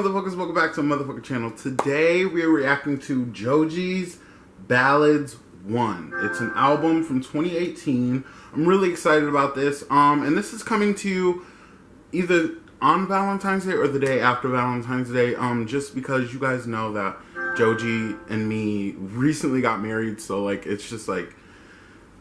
motherfuckers, welcome back to the motherfucking channel. Today we are reacting to JOJIs Ballads 1. It's an album from 2018. I'm really excited about this. And this is coming to you either on Valentine's Day or the day after Valentine's Day. Just because you guys know that Joji and me recently got married, so like it's just like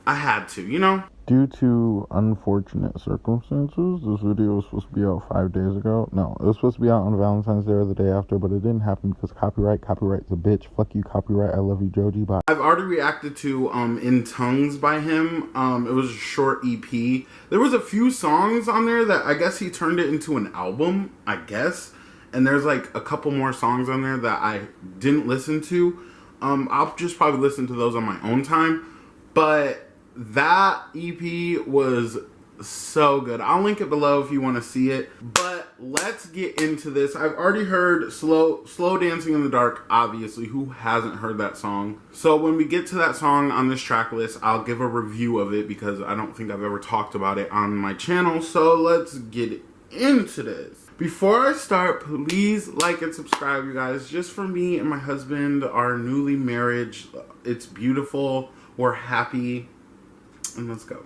I had to, you know? Due to unfortunate circumstances, this video was supposed to be out 5 days ago. No, it was supposed to be out on Valentine's Day or the day after, but it didn't happen because copyright's a bitch. Fuck you, copyright. I love you, Joji. Bye. I've already reacted to In Tongues by him. It was a short EP. There was a few songs on there that I guess he turned it into an album, I guess. And there's like a couple more songs on there that I didn't listen to. I'll just probably listen to those on my own time. But that EP was so good. I'll link it below if you want to see it. But let's get into this. I've already heard Slow Dancing in the Dark, obviously. Who hasn't heard that song? So when we get to that song on this track list, I'll give a review of it because I don't think I've ever talked about it on my channel. So let's get into this. Before I start, please like and subscribe, you guys. Just for me and my husband, our newly married. It's beautiful. We're happy. And let's go.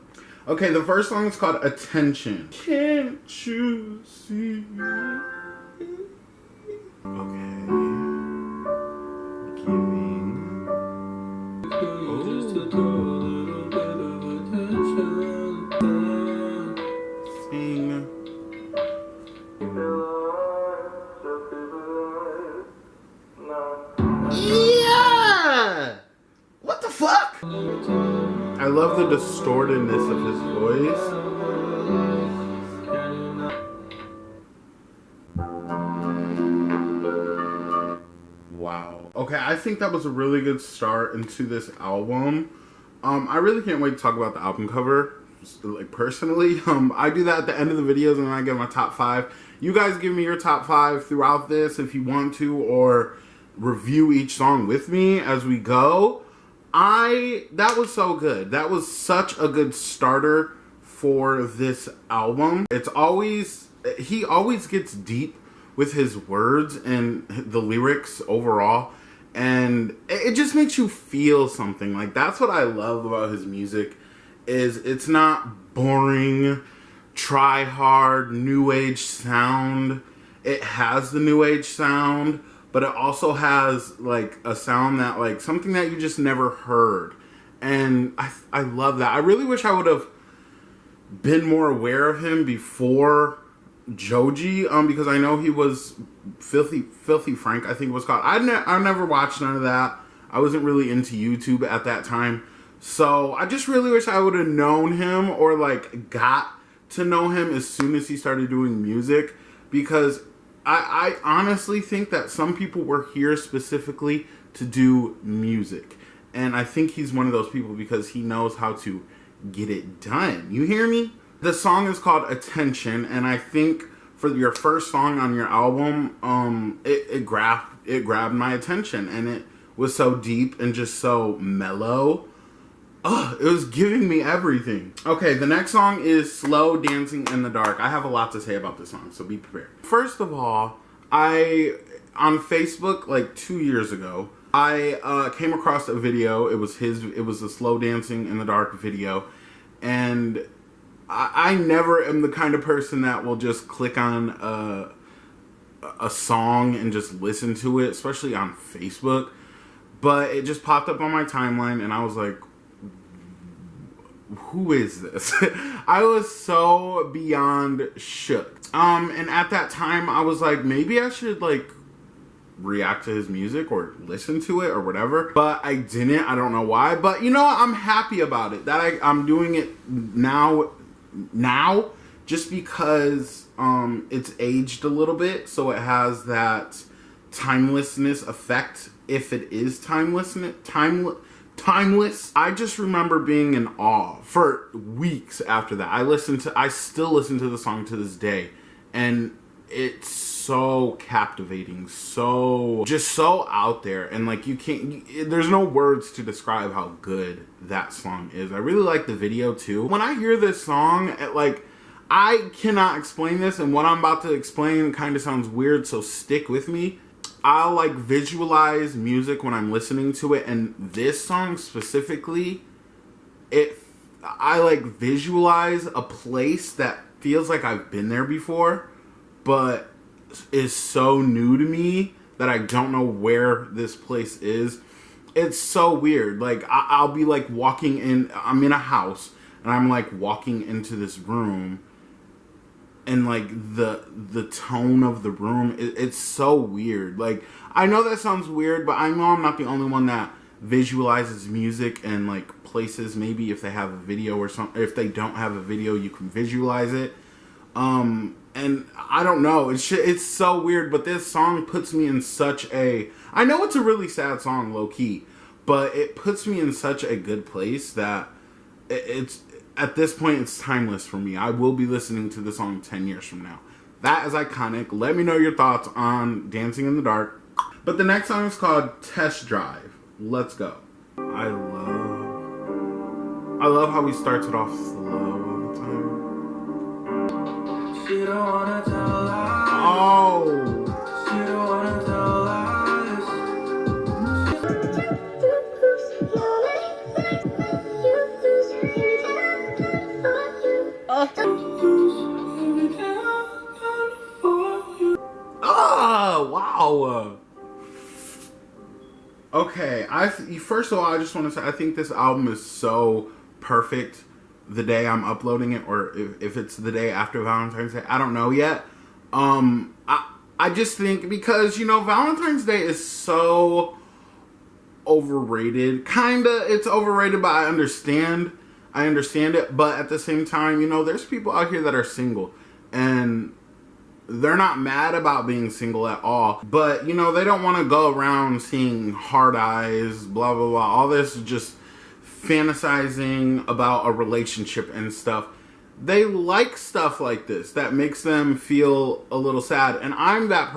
Okay, the first song is called Attention. Can't you see? Okay. Giving. Sing. Yeah! What the fuck? I love the distortedness of his voice. Wow. Okay, I think that was a really good start into this album. I really can't wait to talk about the album cover. Like personally, I do that at the end of the videos and I give my top 5. You guys give me your top 5 throughout this if you want to, or review each song with me as we go. That was so good. That was such a good starter for this album. He always gets deep with his words and the lyrics overall, and it just makes you feel something. Like, that's what I love about his music, is it's not boring, try hard, new age sound. It has the new age sound, but it also has like a sound that like something that you just never heard. And I love that. I really wish I would have been more aware of him before Joji, because I know he was Filthy Frank, I think it was called. I never watched none of that. I wasn't really into YouTube at that time. So I just really wish I would have known him, or like got to know him as soon as he started doing music, because I honestly think that some people were here specifically to do music. And I think he's one of those people because he knows how to get it done. You hear me? The song is called Attention, and I think for your first song on your album, it grabbed my attention, and it was so deep and just so mellow. It was giving me everything. Okay, the next song is Slow Dancing in the Dark. I have a lot to say about this song, so be prepared. First of all, on Facebook, like 2 years ago, I came across a video. It was the Slow Dancing in the Dark video, and I never am the kind of person that will just click on a song and just listen to it, especially on Facebook. But it just popped up on my timeline, and I was like, who is this? I was so beyond shook. And at that time I was like, maybe I should like react to his music or listen to it or whatever, but I didn't. I don't know why, but you know what? I'm happy about it that I'm doing it now just because it's aged a little bit, so it has that timelessness effect, if it is timeless. I just remember being in awe for weeks after that. I still listen to the song to this day, and it's so captivating, just so out there, and like there's no words to describe how good that song is. I really like the video too. When I hear this song, I cannot explain this, and what I'm about to explain kind of sounds weird, so stick with me. I'll like visualize music when I'm listening to it, and this song specifically, I like visualize a place that feels like I've been there before, but is so new to me that I don't know where this place is. It's so weird. Like I'll be like walking in, I'm in a house, and I'm like walking into this room, and like the tone of the room, it's so weird. Like I know that sounds weird, but I know I'm not the only one that visualizes music and like places. Maybe if they have a video or something, if they don't have a video, you can visualize it. And I don't know, it's so weird, but this song puts me in such a, I know it's a really sad song, low key, but it puts me in such a good place that it's, at this point, it's timeless for me. I will be listening to the song 10 years from now. That is iconic. Let me know your thoughts on Dancing in the Dark. But the next song is called Test Drive. Let's go. I love how he starts it off slow all the time. She don't wanna tell lies. Oh. She don't wanna tell Oh, wow. Okay, first of all, I just want to say I think this album is so perfect the day I'm uploading it, or if it's the day after Valentine's Day, I don't know yet. I just think because, you know, Valentine's Day is so overrated. Kinda, it's overrated, but I understand it, but at the same time, you know, there's people out here that are single, and they're not mad about being single at all, but, you know, they don't want to go around seeing hard eyes, blah, blah, blah, all this just fantasizing about a relationship and stuff. They like stuff like this that makes them feel a little sad, and I'm that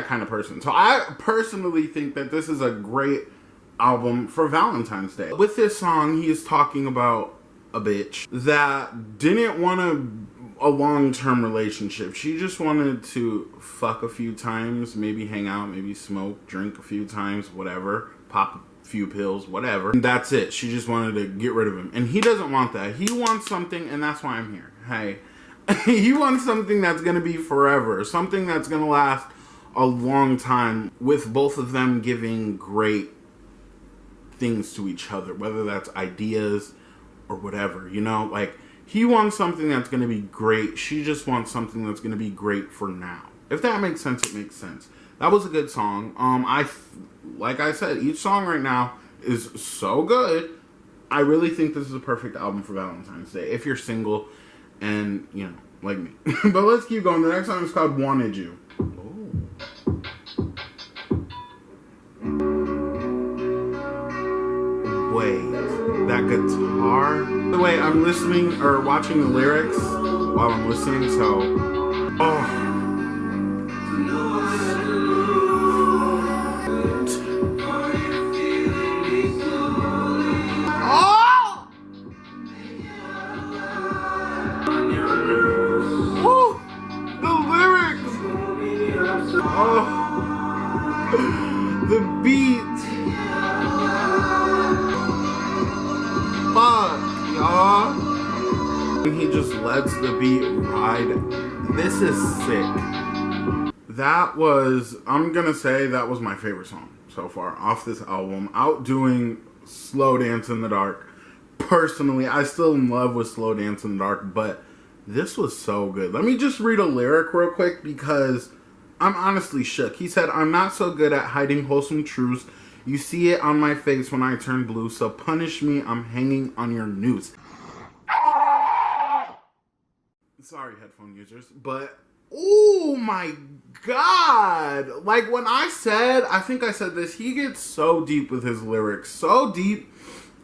kind of person. So I personally think that this is a great album for Valentine's Day. With this song, he is talking about a bitch that didn't want a long-term relationship. She just wanted to fuck a few times, maybe hang out, maybe smoke, drink a few times, whatever, pop a few pills, whatever. And that's it. She just wanted to get rid of him. And he doesn't want that. He wants something, and that's why I'm here. Hey, he wants something that's going to be forever, something that's going to last a long time, with both of them giving great things to each other, whether that's ideas or whatever, you know, like, he wants something that's going to be great. She just wants something that's going to be great for now. If that makes sense, it makes sense. That was a good song. Like I said, each song right now is so good. I really think this is a perfect album for Valentine's Day, if you're single and, you know, like me. But let's keep going. The next song is called Wanted You. Wait, that guitar? By the way, I'm listening or watching the lyrics while I'm listening, so... Oh. The beat. Fuck, y'all. And he just lets the beat ride. This is sick. That was, I'm gonna say that was my favorite song so far off this album. Outdoing Slow Dance in the Dark. Personally, I still in love with Slow Dance in the Dark, but this was so good. Let me just read a lyric real quick because I'm honestly shook. He said, "I'm not so good at hiding wholesome truths. You see it on my face when I turn blue. So punish me, I'm hanging on your noose." Sorry, headphone users. But, oh my God. Like, when I think I said this, he gets so deep with his lyrics. So deep.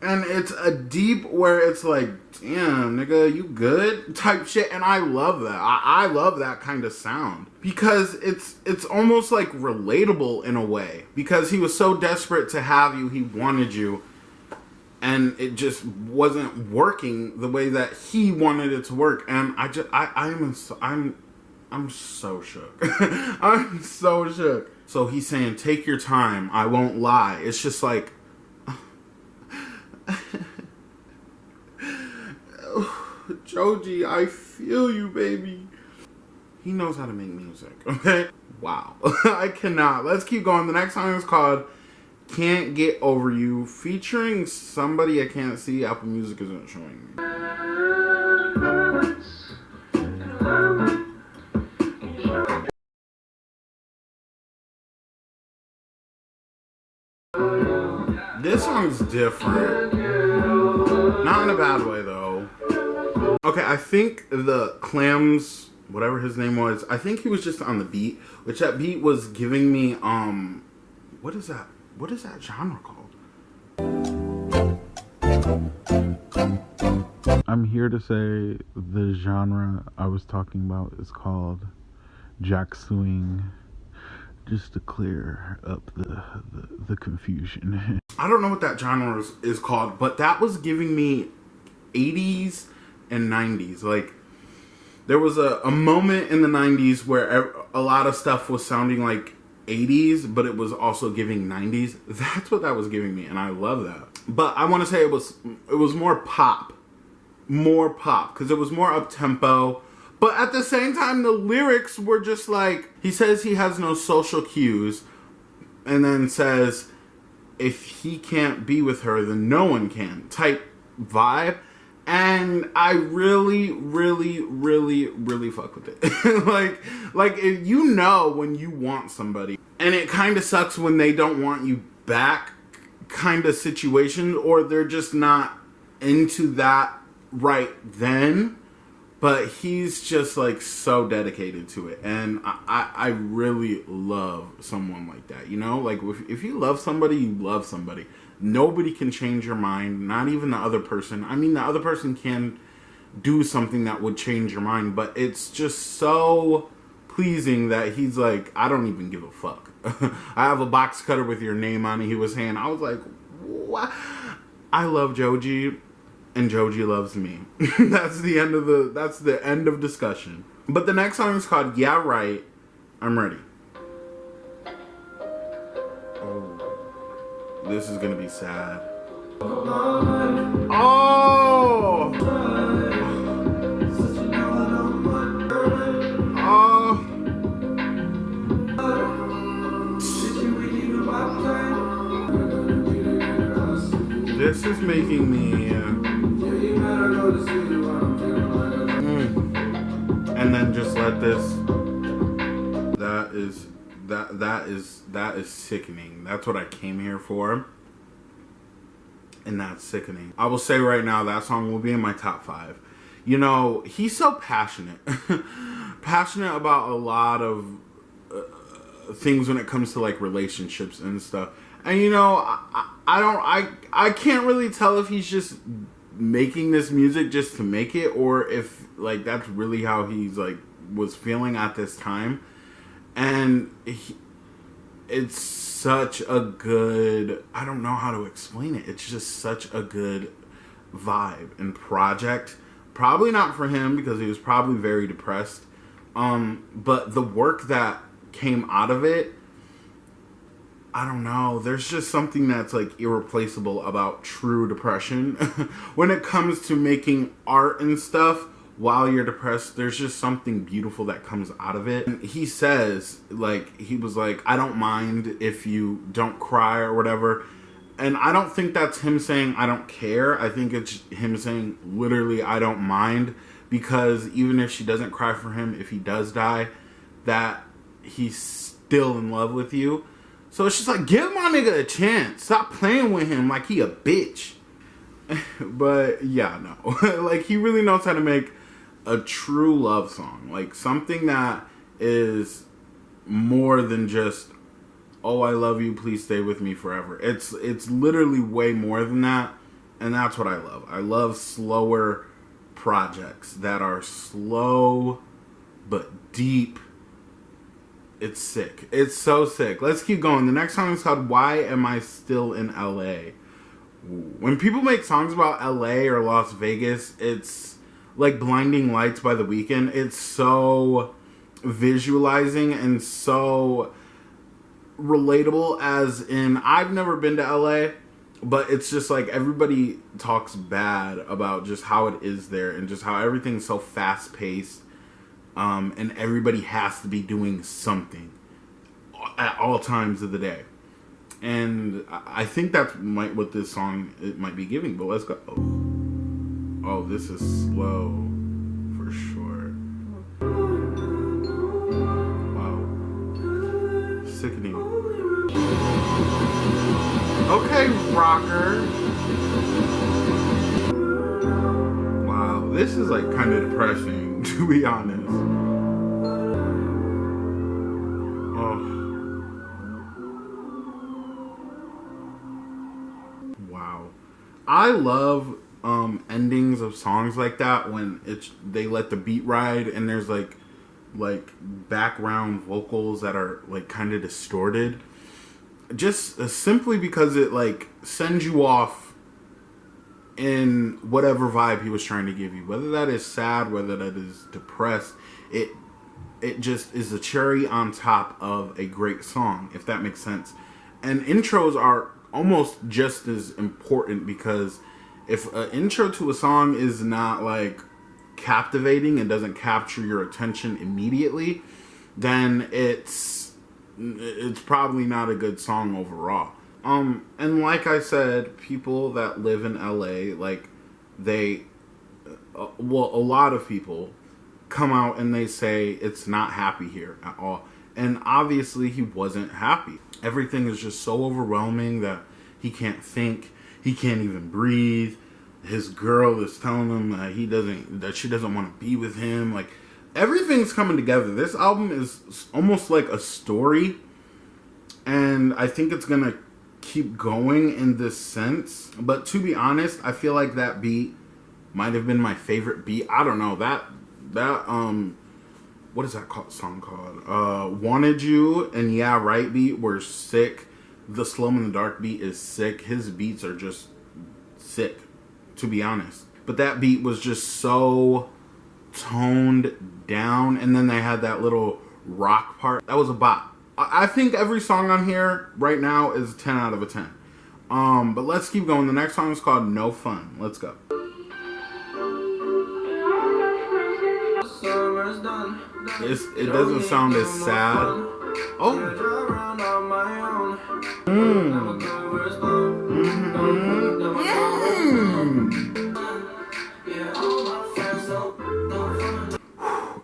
And it's a deep where it's like, damn, nigga, you good? Type shit. And I love that. I love that kind of sound. Because it's almost like relatable in a way. Because he was so desperate to have you, he wanted you. and it just wasn't working the way that he wanted it to work. And I'm so shook. I'm so shook. So he's saying, take your time, I won't lie. It's just like, Joji, I feel you, baby. He knows how to make music, okay? Wow. I cannot. Let's keep going. The next song is called Can't Get Over You, featuring somebody I can't see. Apple Music isn't showing me. This song's different. Not in a bad way, though. Okay, I think the Clams, whatever his name was, I think he was just on the beat, which that beat was giving me, what is that genre called? I'm here to say the genre I was talking about is called Jack Swing, just to clear up the confusion. I don't know what that genre is called, but that was giving me 80s and 90s. Like, there was a moment in the 90s where a lot of stuff was sounding like 80s, but it was also giving 90s. That's what that was giving me, and I love that. But I want to say it was more pop, because it was more up-tempo. But at the same time, the lyrics were just like, he says he has no social cues, and then says, if he can't be with her, then no one can, type vibe. And I really, really, really, really fuck with it. like if you know when you want somebody, and it kind of sucks when they don't want you back kind of situation, or they're just not into that right then. But he's just like so dedicated to it, and I really love someone like that. You know, like if you love somebody, you love somebody. Nobody can change your mind, not even the other person. I mean, the other person can do something that would change your mind, but it's just so pleasing that he's like, I don't even give a fuck. I have a box cutter with your name on it. He was saying, I was like, what? I love Joji, and Joji loves me. That's the end of discussion. But the next song is called Yeah Right, I'm Ready. This is gonna be sad. Oh! Oh! This is making me... And then just let this... That is sickening. That's what I came here for. And that's sickening. I will say right now, that song will be in my top 5. You know, he's so passionate. Passionate about a lot of things when it comes to like relationships and stuff. And you know, I can't really tell if he's just making this music just to make it, or if like that's really how he's like was feeling at this time. And it's such a good, I don't know how to explain it. It's just such a good vibe and project. Probably not for him because he was probably very depressed. But the work that came out of it, I don't know. There's just something that's like irreplaceable about true depression. When it comes to making art and stuff while you're depressed, there's just something beautiful that comes out of it. And he says, like, he was like, I don't mind if you don't cry or whatever. And I don't think that's him saying I don't care. I think it's him saying literally I don't mind, because even if she doesn't cry for him, if he does die, that he's still in love with you. So it's just like, give my nigga a chance. Stop playing with him like he a bitch. But yeah, no. Like, he really knows how to make a true love song. Like, something that is more than just, oh, I love you, please stay with me forever. It's literally way more than that. And that's what I love. I love slower projects that are slow but deep. It's sick. It's so sick. Let's keep going. The next song is called Why Am I Still in LA? When people make songs about LA or Las Vegas, it's like Blinding Lights by The Weeknd. It's so visualizing and so relatable, as in, I've never been to LA, but it's just like everybody talks bad about just how it is there and just how everything's so fast paced, and everybody has to be doing something at all times of the day. And I think that's what this song it might be giving. But let's go. Oh, this is slow for sure. Wow, sickening. Okay, rocker. Wow, this is like kind of depressing, to be honest. Oh. Wow. I love endings of songs like that when they let the beat ride and there's like background vocals that are like kind of distorted, just simply because it like sends you off in whatever vibe he was trying to give you, whether that is sad, whether that is depressed. It just is a cherry on top of a great song, if that makes sense. And intros are almost just as important, because if an intro to a song is not like captivating and doesn't capture your attention immediately, then it's probably not a good song overall. And like I said, people that live in LA, like a lot of people come out and they say it's not happy here at all. And obviously he wasn't happy. Everything is just so overwhelming that he can't think. He can't even breathe. His girl is telling him that she doesn't want to be with him. Like, everything's coming together. This album is almost like a story. And I think it's going to keep going in this sense. But to be honest, I feel like that beat might have been my favorite beat. I don't know. That what is that song called? Wanted You and Yeah Right beat were sick. The Slow in the Dark beat is sick. His beats are just sick, to be honest. But that beat was just so toned down. And then they had that little rock part. That was a bop. I think every song on here right now is 10 out of a 10. But let's keep going. The next song is called No Fun. Let's go. It doesn't sound as sad. Oh.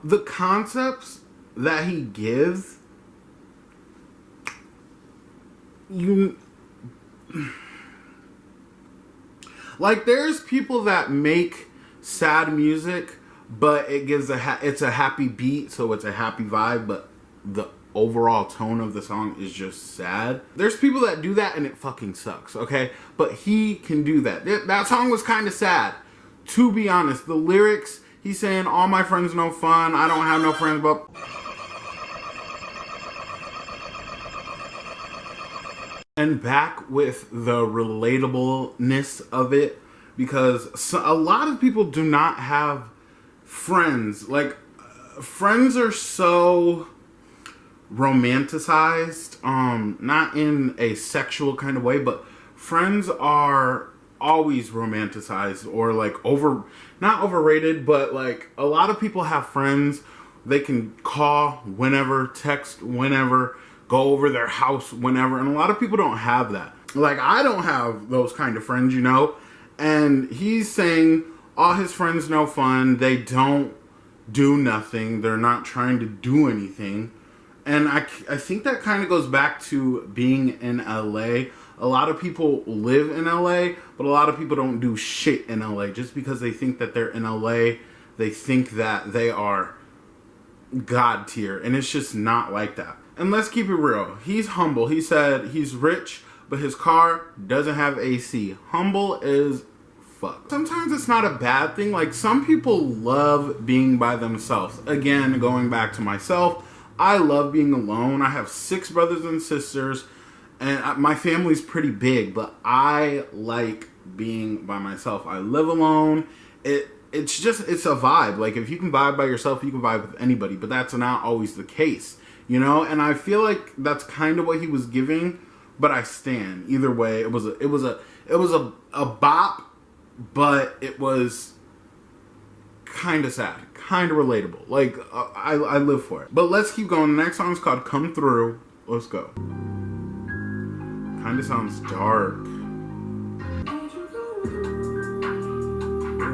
The concepts that he gives, like, there's people that make sad music, but it's a happy beat, so it's a happy vibe, but the overall tone of the song is just sad. There's people that do that and it fucking sucks, okay? But he can do that. That song was kind of sad, to be honest. The lyrics, he's saying, all my friends no fun, I don't have no friends, but... And back with the relatableness of it, because a lot of people do not have friends. Like, friends are so romanticized, not in a sexual kind of way, but friends are always romanticized, or like not overrated, but like a lot of people have friends they can call whenever, text whenever, go over their house whenever, and a lot of people don't have that. Like, I don't have those kind of friends, you know? And he's saying all his friends no fun, they don't do nothing, they're not trying to do anything. And I think that kind of goes back to being in LA. A lot of people live in LA, but a lot of people don't do shit in LA. Just because they think that they're in LA, they think that they are God tier. And it's just not like that. And let's keep it real. He's humble. He said he's rich, but his car doesn't have AC. Humble is fuck. Sometimes it's not a bad thing. Like, some people love being by themselves. Again, going back to myself, I love being alone. I have 6 brothers and sisters, and my family's pretty big, but I like being by myself. I live alone. It's a vibe. Like, if you can vibe by yourself, you can vibe with anybody, but that's not always the case, you know? And I feel like that's kind of what he was giving, but I stand. Either way, it was a bop, but it was kind of sad, kind of relatable. Like, I live for it. But let's keep going. The next song is called Come Through. Let's go. Kind of sounds dark.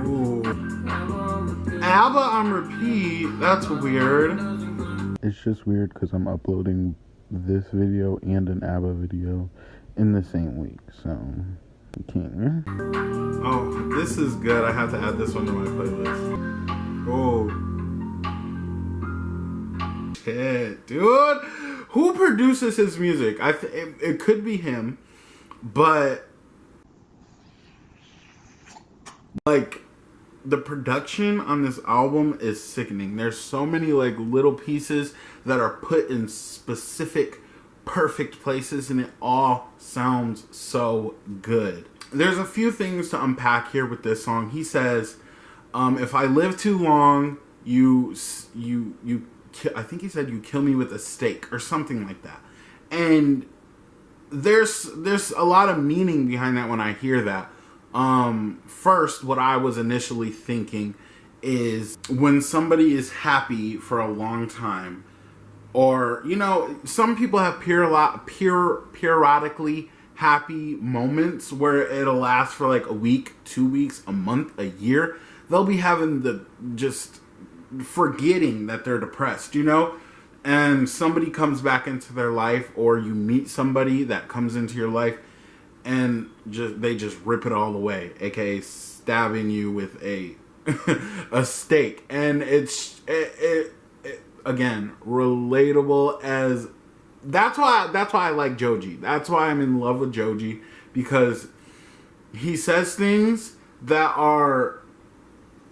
Ooh. ABBA on repeat. That's weird. It's just weird because I'm uploading this video and an ABBA video in the same week, so king. Oh, this is good. I have to add this one to my playlist. Oh. Shit, dude. Who produces his music? It could be him, but like, the production on this album is sickening. There's so many like little pieces that are put in specific perfect places, and it all sounds so good. There's a few things to unpack here with this song. He says, if I live too long, I think he said, you kill me with a steak or something like that. And there's a lot of meaning behind that when I hear that. First, what I was initially thinking is when somebody is happy for a long time, or, you know, some people have periodically happy moments where it'll last for like a week, 2 weeks, a month, a year. They'll be having the just forgetting that they're depressed, you know? And somebody comes back into their life, or you meet somebody that comes into your life and they just rip it all away, aka stabbing you with a a steak. And it's again, relatable as that's why I like Joji. That's why I'm in love with Joji, because he says things that are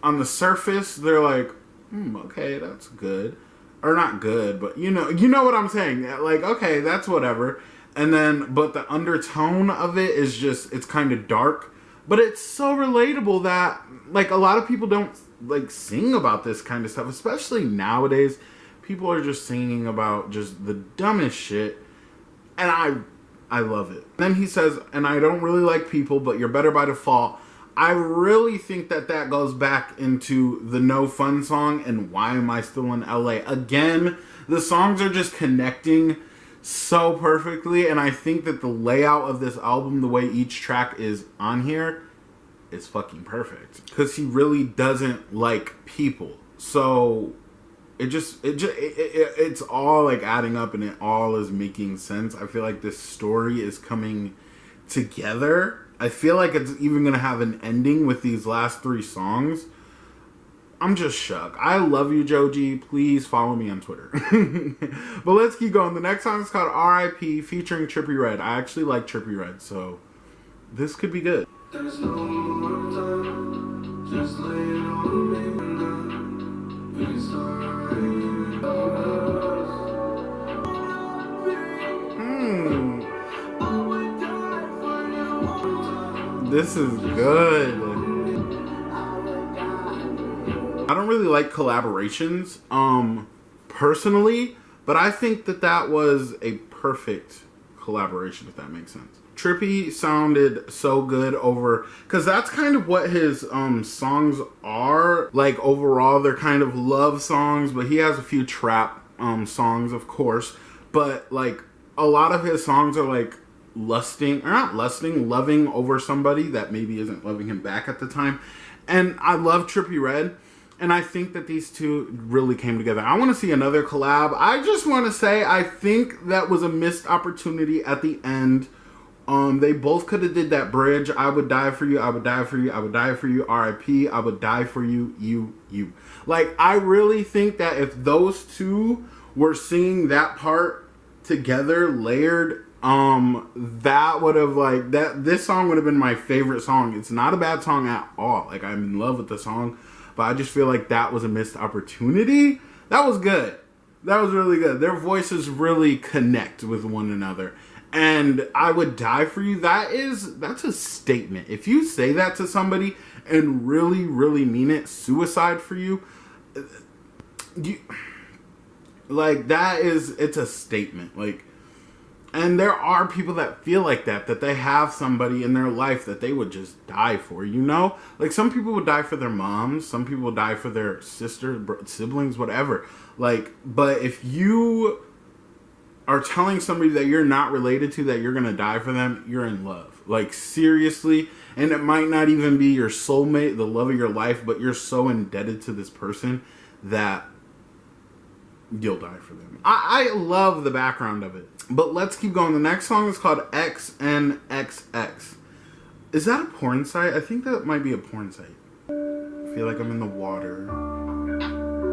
on the surface, they're like, okay, that's good. Or not good, but you know what I'm saying. Like, okay, that's whatever. And then, but the undertone of it is just, it's kind of dark. But it's so relatable that, like, a lot of people don't, like, sing about this kind of stuff. Especially nowadays. People are just singing about just the dumbest shit. And I love it. Then he says, and I don't really like people, but you're better by default. I really think that goes back into the No Fun song and Why Am I Still in LA. Again, the songs are just connecting so perfectly, and I think that the layout of this album, the way each track is on here, is fucking perfect. Because he really doesn't like people. So it's all like adding up, and it all is making sense. I feel like this story is coming together. I feel like it's even going to have an ending with these last 3 songs. I'm just shook. I love you, Joji. Please follow me on Twitter. But let's keep going. The next song is called R.I.P. featuring Trippy Red. I actually like Trippy Red, so this could be good. There's no more time. Just lay it on me now. We start This is good. I don't really like collaborations, personally, but I think that was a perfect collaboration, if that makes sense. Trippy sounded so good over, because that's kind of what his songs are. Like, overall, they're kind of love songs, but he has a few trap songs, of course. But, like, a lot of his songs are, like, loving over somebody that maybe isn't loving him back at the time. And I love Trippy Red, and I think that these two really came together. I want to see another collab. I just want to say, I think that was a missed opportunity at the end. They both could have did that bridge. I would die for you, I would die for you, I would die for you, R.I.P., I would die for you, you. Like, I really think that if those two were singing that part together, layered, that would have, like, this song would have been my favorite song. It's not a bad song at all. Like, I'm in love with the song, but I just feel like that was a missed opportunity. That was good. That was really good. Their voices really connect with one another. and I would die for you, that's a statement. If you say that to somebody and really, really mean it, suicide for you, like, it's a statement. Like, and there are people that feel like that they have somebody in their life that they would just die for, you know? Like, some people would die for their moms, some people would die for their sisters, siblings, whatever. Like, but if you are telling somebody that you're not related to that you're gonna die for them, you're in love. Like, seriously. And it might not even be your soulmate, the love of your life, but you're so indebted to this person that you'll die for them. I love the background of it. But let's keep going. The next song is called XNXX. Is that a porn site? I think that might be a porn site. I feel like I'm in the water.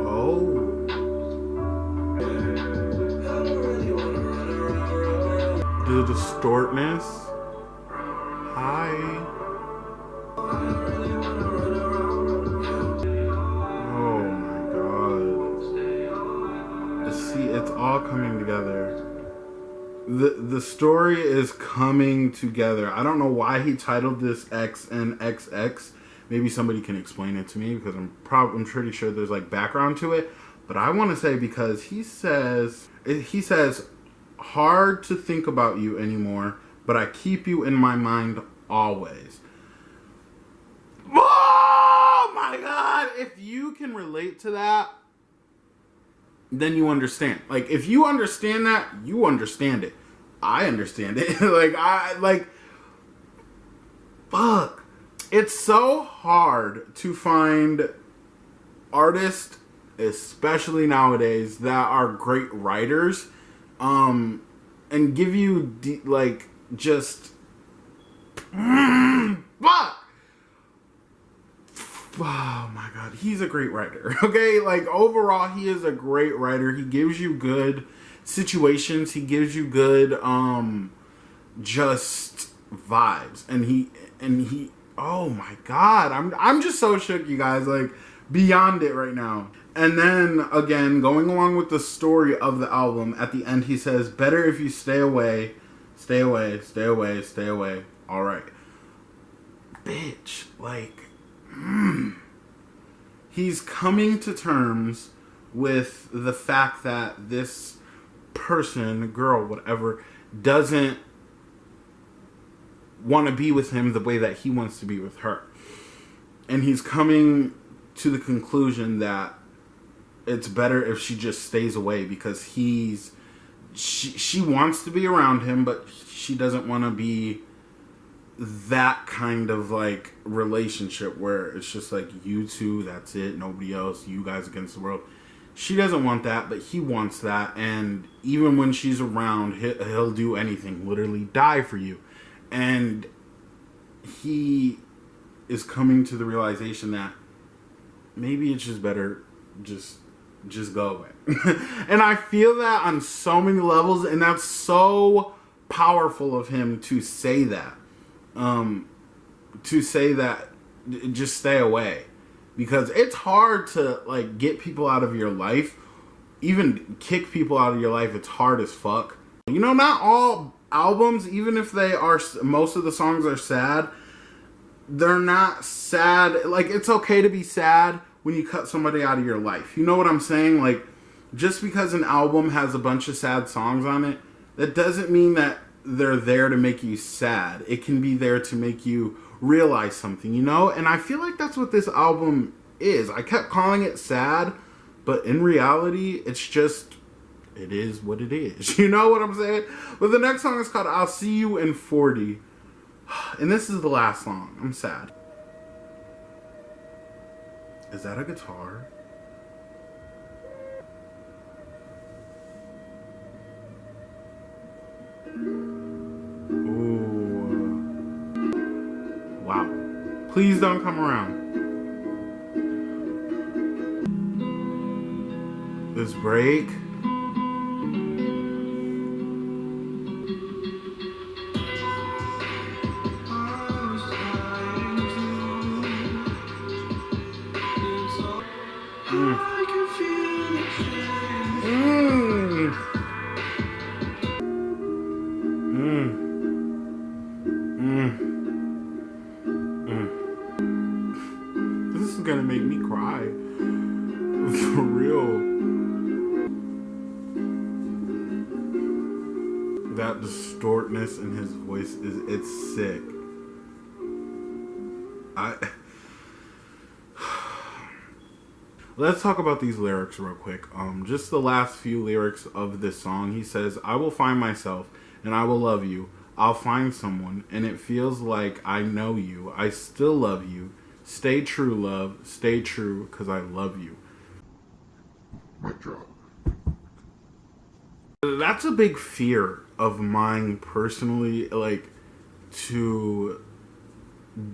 Oh. The distortness. Hi. Oh my god. See, it's all coming together. The story is coming together. I don't know why he titled this XNXX. Maybe somebody can explain it to me, because I'm pretty sure there's like background to it. But I want to say, because he says hard to think about you anymore, but I keep you in my mind always. Oh my god! If you can relate to that, then you understand. Like, if you understand that, you understand it. I understand it. Fuck. It's so hard to find artists, especially nowadays, that are great writers, and give you, just... fuck! Oh my god, he's a great writer, okay? Like, overall, he is a great writer. He gives you good situations. He gives you good, just vibes. And he, oh my god, I'm just so shook, you guys, like, beyond it right now. And then, again, going along with the story of the album, at the end he says, better if you stay away, stay away, stay away, stay away. All right. Bitch, like... He's coming to terms with the fact that this person, girl, whatever, doesn't want to be with him the way that he wants to be with her. And he's coming to the conclusion that it's better if she just stays away, because she wants to be around him, but she doesn't want to be that kind of like relationship where it's just like you two, that's it, nobody else, you guys against the world. She doesn't want that, but he wants that. And even when she's around, he'll do anything, literally die for you. And he is coming to the realization that maybe it's just better just go away. And I feel that on so many levels, and that's so powerful of him to say that. Just stay away, because it's hard to like get people out of your life, even kick people out of your life. It's hard as fuck. You know, not all albums, even if they are, most of the songs are sad, they're not sad. Like, it's okay to be sad when you cut somebody out of your life. You know what I'm saying? Like, just because an album has a bunch of sad songs on it, that doesn't mean that they're there to make you sad. It can be there to make you realize something, you know? And I feel like that's what this album is. I kept calling it sad, but in reality, it's just, it is what it is. You know what I'm saying? But the next song is called I'll See You in 40. And this is the last song. I'm sad. Is that a guitar? Wow. Please don't come around. This break. gonna make me cry. For real. That distortness in his voice it's sick. Let's talk about these lyrics real quick. Just the last few lyrics of this song. He says, I will find myself and I will love you. I'll find someone and it feels like I know you. I still love you. Stay true, love. Stay true because I love you. My job. That's a big fear of mine personally, like to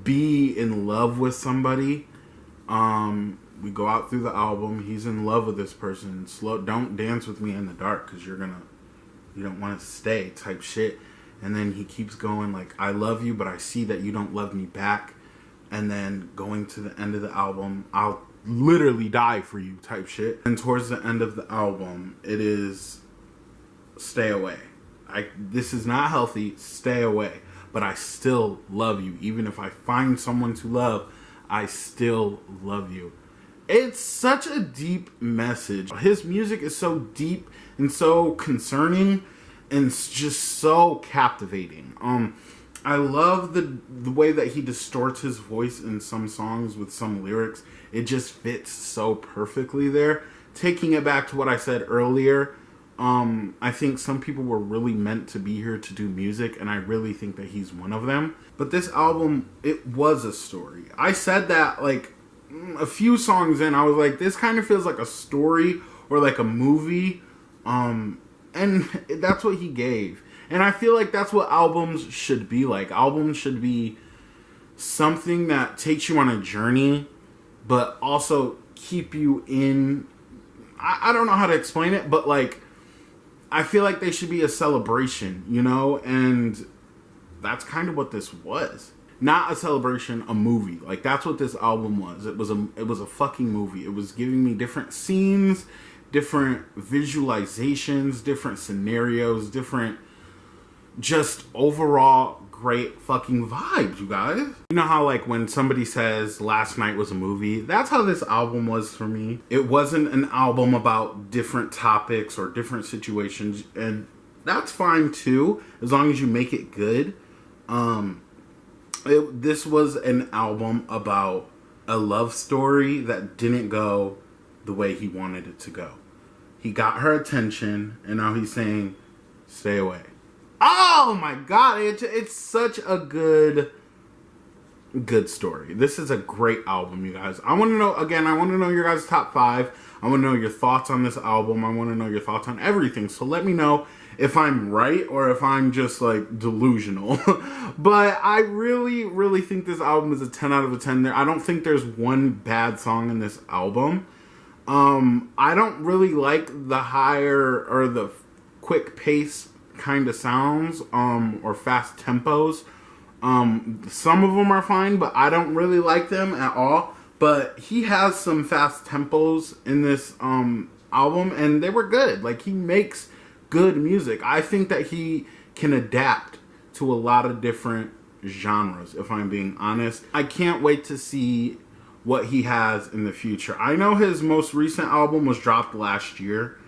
be in love with somebody. We go out through the album, he's in love with this person. Don't dance with me in the dark because you don't want to stay type shit. And then he keeps going like, I love you, but I see that you don't love me back. And then going to the end of the album, I'll literally die for you type shit. And towards the end of the album, it is stay away. This is not healthy, stay away. But I still love you. Even if I find someone to love, I still love you. It's such a deep message. His music is so deep and so concerning and just so captivating. I love the way that he distorts his voice in some songs with some lyrics. It just fits so perfectly there. Taking it back to what I said earlier, I think some people were really meant to be here to do music, and I really think that he's one of them. But this album, it was a story. I said that like a few songs in, I was like, this kind of feels like a story or like a movie. And that's what he gave. And I feel like that's what albums should be like. Albums should be something that takes you on a journey, but also keep you in... I don't know how to explain it, but like, I feel like they should be a celebration, you know? And that's kind of what this was. Not a celebration, a movie. Like, that's what this album was. It was a fucking movie. It was giving me different scenes, different visualizations, different scenarios, different just overall great fucking vibes, you guys. You know how like when somebody says last night was a movie? That's how this album was for me. It wasn't an album about different topics or different situations, and that's fine too, as long as you make it good. This was an album about a love story that didn't go the way he wanted it to go. He got her attention, and now he's saying, stay away. Oh my god, it's such a good story. This is a great album, you guys. I want to know your guys' top 5. I want to know your thoughts on this album. I want to know your thoughts on everything. So let me know if I'm right or if I'm just like delusional. But I really, really think this album is a 10 out of 10. I don't think there's one bad song in this album. I don't really like the higher or the quick pace kind of sounds, or fast tempos. Some of them are fine, but I don't really like them at all. But he has some fast tempos in this album, and they were good. Like, he makes good music. I think that he can adapt to a lot of different genres, if I'm being honest. I can't wait to see what he has in the future. I know his most recent album was dropped last year,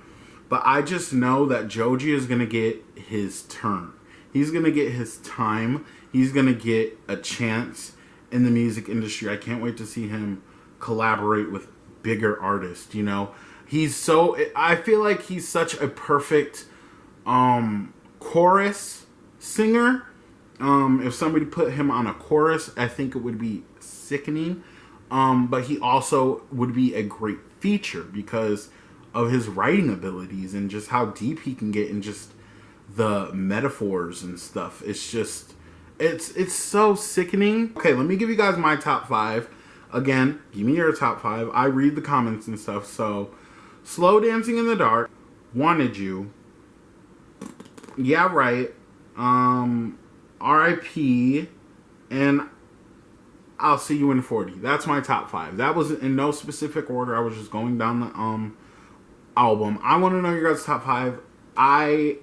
but I just know that Joji is going to get his turn. He's going to get his time. He's going to get a chance in the music industry. I can't wait to see him collaborate with bigger artists, you know. I feel like he's such a perfect chorus singer. If somebody put him on a chorus, I think it would be sickening. But he also would be a great feature because of his writing abilities and just how deep he can get in just the metaphors and stuff. It's just, it's so sickening. Okay, let me give you guys my top 5. Again, give me your top 5. I read the comments and stuff. So, Slow Dancing in the Dark, Wanted You, Yeah Right, R.I.P., and I'll See You in 40. That's my top 5. That was in no specific order. I was just going down the album. I want to know your guys' top 5. I'm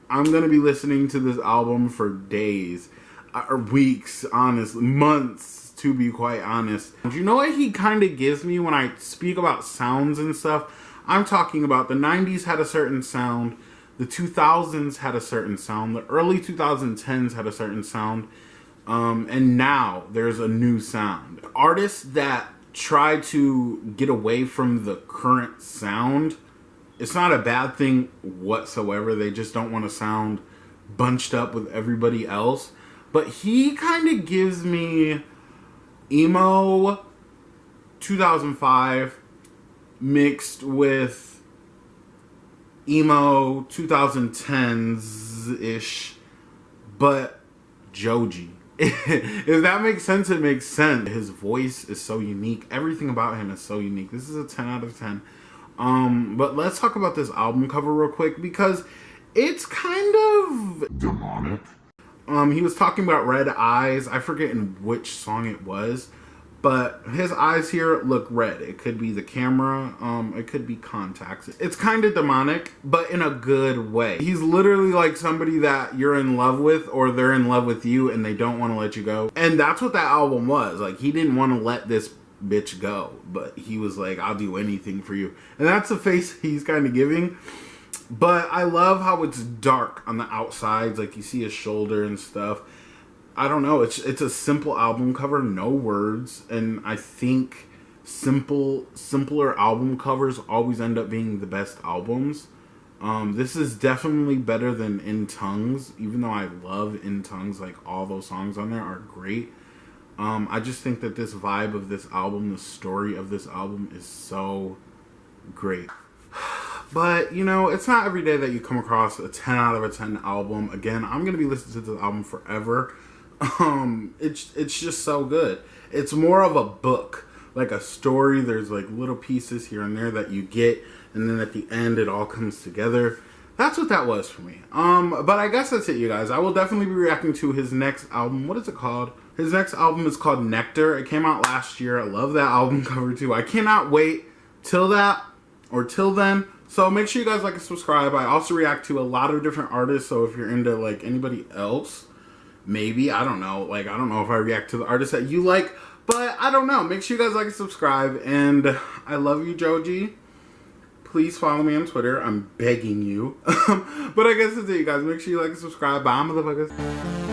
going to be listening to this album for days, or weeks, honestly, months to be quite honest. You know what he kind of gives me when I speak about sounds and stuff? I'm talking about the 90s had a certain sound, the 2000s had a certain sound, the early 2010s had a certain sound, and now there's a new sound. Artists that try to get away from the current sound, it's not a bad thing whatsoever. They just don't want to sound bunched up with everybody else. But he kind of gives me emo 2005 mixed with emo 2010s-ish, but Joji. If that makes sense, it makes sense. His voice is so unique. Everything about him is so unique. This is a 10 out of 10. But let's talk about this album cover real quick because it's kind of demonic. He was talking about red eyes. I forget in which song it was, but his eyes here look red. It could be the camera. It could be contacts. It's kind of demonic, but in a good way. He's literally like somebody that you're in love with, or they're in love with you and they don't want to let you go. And that's what that album was. Like, he didn't want to let this bitch go, but he was like, I'll do anything for you. And that's the face he's kind of giving. But I love how it's dark on the outsides. Like, you see his shoulder and stuff. I don't know. It's a simple album cover, no words, and I think simpler album covers always end up being the best albums. This is definitely better than In Tongues, even though I love In Tongues. Like, all those songs on there are great. I just think that this vibe of this album, the story of this album, is so great. But, you know, it's not every day that you come across a 10 out of a 10 album. Again, I'm going to be listening to this album forever. It's just so good. It's more of a book, like a story. There's like little pieces here and there that you get, and then at the end it all comes together. That's what that was for me. But I guess that's it, you guys. I will definitely be reacting to his next album. What is it called? His next album is called Nectar. It came out last year. I love that album cover too. I cannot wait till that or till then. So make sure you guys like and subscribe. I also react to a lot of different artists. So if you're into like anybody else, maybe, I don't know. Like, I don't know if I react to the artists that you like, but I don't know. Make sure you guys like and subscribe. And I love you, Joji. Please follow me on Twitter. I'm begging you. But I guess that's it, you guys. Make sure you like and subscribe. Bye, motherfuckers.